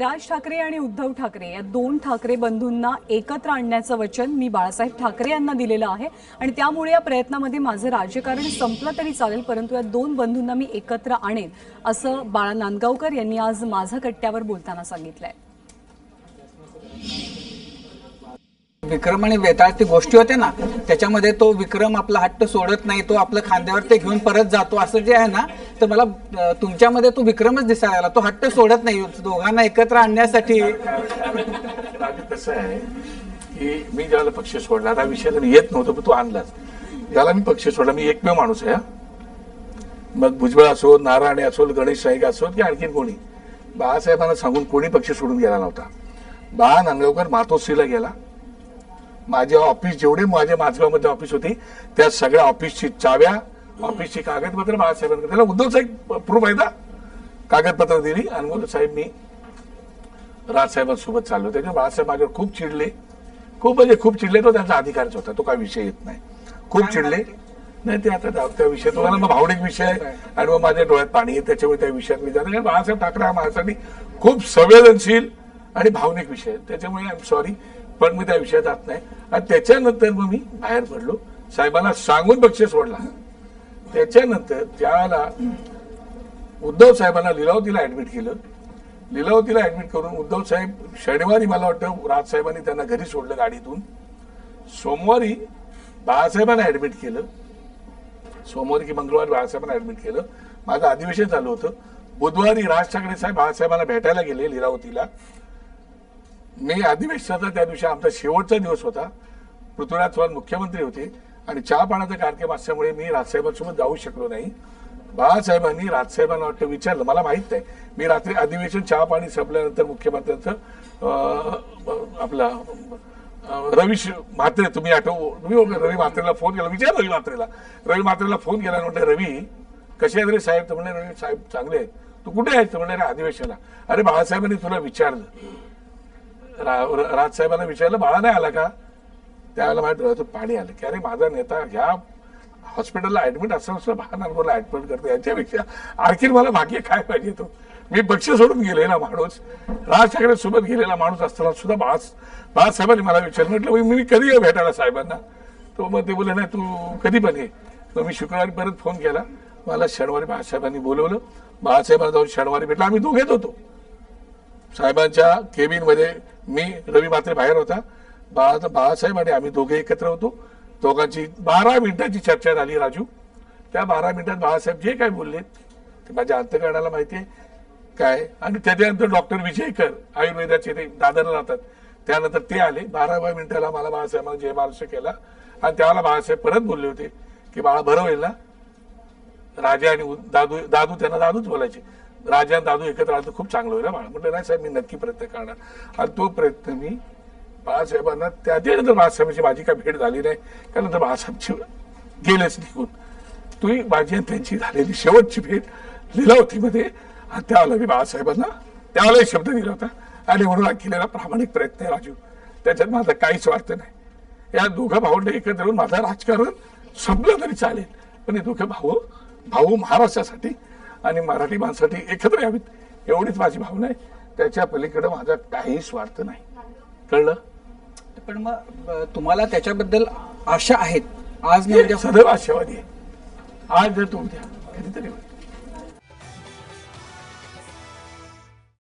राज ठाकरे आणि उद्धव ठाकरे या दोन ठाकरे बंधूंना एकत्र आणण्याचं वचन मी बाळासाहेब ठाकरे यांना दिलेलं आहे आणि त्यामुळे या प्रयत्नामध्ये माझं राजकारण संपलं तरी चालेल, परंतु या दोन बंधूंना मी एकत्र आणेन असं बाळा नांदगावकर यांनी आज माझा कट्ट्यावर बोलताना सांगितलंय। विक्रम आणि वेताळ ती गोष्टी होते ना, त्याच्यामध्ये तो विक्रम आपला हट्ट सोडत नाही, तो आपलं खांद्यावर ते घेऊन परत जातो असं जे आहे ना, तर मला तुमच्यामध्ये तो विक्रमच दिसायला लागला। तो हट्ट सोडत नाही, दोघांना एकत्र आणण्यासाठी। कसं आहे की मी ज्याला पक्ष सोडला, हा विषय तर येत नव्हतं पण तू आणलाच, ज्याला मी पक्ष सोडला मी एकमेव माणूस आहे। मग भुजबळ असो, नारायण असो, गणेश नाईक असो की आणखीन कोणी, बाळासाहेबांना सांगून कोणी पक्ष सोडून गेला नव्हता। बाळा नांदगावकर मातोश्रीला गेला, माझे ऑफिस जेवढे माझ्या माझगावमध्ये ऑफिस होती त्या सगळ्या ऑफिसची चाव्या, ऑफिसची कागदपत्र बाळासाहेबांकडे, त्याला उद्धव साहेब प्रूफ आहे ना, कागदपत्र दिली आणि बोललो साहेब मी राजसाहेबांसोबत चाललो। त्याच्या बाळासाहेब माझ्यावर खूप चिडले, खूप चिडले, तो त्यांचा अधिकारच होता, तो काय विषय येत नाही, खूप चिडले नाही ते। आता त्या विषय तुम्हाला मग भावनिक विषय आहे आणि मग माझ्या डोळ्यात पाणी आहे, त्याच्यामुळे त्या विषयात मी जातो। बाळासाहेब ठाकरे हा माझ्यासाठी खूप संवेदनशील आणि भावनिक विषय आहे, त्याच्यामुळे आय एम सॉरी पण मी त्या विषयात जात नाही। आणि त्याच्यानंतर मग मी बाहेर पडलो, साहेबांना सांगून पक्ष सोडला। त्याच्यानंतर त्याला उद्धव साहेबांना लीलावतीला ऍडमिट केलं, लीलावतीला ऍडमिट करून उद्धव साहेब शनिवारी मला वाटतं राजसाहेबांनी त्यांना घरी सोडलं गाडीतून, सोमवारी बाळासाहेबांना ऍडमिट केलं, सोमवारी की मंगळवारी बाळासाहेबांना ऍडमिट केलं। माझं अधिवेशन चालू होतं, बुधवारी राज ठाकरे साहेब बाळासाहेबांना भेटायला गेले लीलावतीला। मी अधिवेशनाचा त्या दिवशी आमचा शेवटचा दिवस होता, पृथ्वीराज चव्हाण मुख्यमंत्री होते आणि चहा पाण्याचा कार्यक्रम असल्यामुळे मी राजसाहेबांसोबत जाऊ शकलो नाही। बाळासाहेबांनी राजसाहेबांना वाटतं विचारलं, मला माहित नाही, मी रात्री अधिवेशन चहा पाणी संपल्यानंतर मुख्यमंत्र्यांचं आपला रवी म्हात्रे, तुम्ही रवी म्हात्रेला फोन केला, विचार रवी म्हात्रेला फोन केला, म्हटलं रवी कसे आहेत रे साहेब? तर म्हणले रवी साहेब चांगले आहेत, तू कुठे आहेस? तर म्हणले रे अधिवेशनाला। अरे बाळासाहेबांनी तुला विचारलं, राजसाहेबांना विचारलं बाळा नाही आला का? त्यावेळेला माझ्या डोळ्यातून पाणी आलं की अरे माझा नेता ह्या हॉस्पिटलला ऍडमिट असताना बाळा नांदगावला ऍडमिट करतो, याच्यापेक्षा आणखी मला भाग्य काय पाहिजे? तो मी पक्ष सोडून गेलेला माणूस, राज ठाकरे सोबत गेलेला माणूस असताना सुद्धा बाळासाहेबांनी मला विचारलं, म्हटलं मी कधी भेटायला साहेबांना? तो मग ते बोलले नाही तू कधी पण ये। मग मी शुक्रवारी परत फोन केला, मला शनिवारी बाळासाहेबांनी बोलवलं, बाळासाहेबांना जाऊन शनिवारी भेटला, आम्ही दोघेच होतो साहेबांच्या केबिन मध्ये, मी रवी म्हात्रे बाहेर होता, बाळासाहेब आणि आम्ही दोघे एकत्र होतो। दोघांची 12 मिनिटाची चर्चा झाली राजू। त्या 12 मिनिटात बाळासाहेब जे काय बोलले ते माझ्या अंतःकरणाला माहिती आहे काय। आणि त्याच्यानंतर डॉक्टर विजयकर आयुर्वेदाचे ते दादरला राहतात, त्यानंतर ते आले, 12व्या मिनिटाला मला बाळासाहेबांना जय महाराष्ट्र केला आणि त्यावेळेला बाळासाहेब परत बोलले होते की बाळा बरं होईल ना, राजा आणि दादू त्यांना दादूच बोलायचे, राजा आणि दादू एकत्र आलं तर खूप चांगलं होईल बाळा। म्हटलं नाही साहेब मी नक्की प्रयत्न करणार, आणि तो प्रयत्न मी बाळासाहेबांना, त्याच्यानंतर बाळासाहेबांची माझी काय भेट झाली नाही, त्यानंतर बाळासाहेबची गेलेच निघून, तुम्ही माझी आणि त्यांची झालेली शेवटची भेट लीलावतीमध्ये, आणि त्यावेळेला मी बाळासाहेबांना त्यावेळेला शब्द दिला होता आणि म्हणून हा केलेला प्रामाणिक प्रयत्न आहे राजू, त्याच्यात माझा काहीच स्वार्थ नाही। या दोघं भावंड एकत्र येऊन माझं राजकारण संपलं तरी चालेल, पण हे दोघं भाऊ महाराष्ट्रासाठी आणि मराठी माणसासाठी एकत्र यावीत एवढीच माझी भावना आहे, त्याच्या पलीकडे माझा काही स्वार्थ नाही, कळलं? पण मग तुम्हाला त्याच्याबद्दल आशा आहेत आज नाही? सदैव आशावादी आहे, आज जर तो उद्या कधीतरी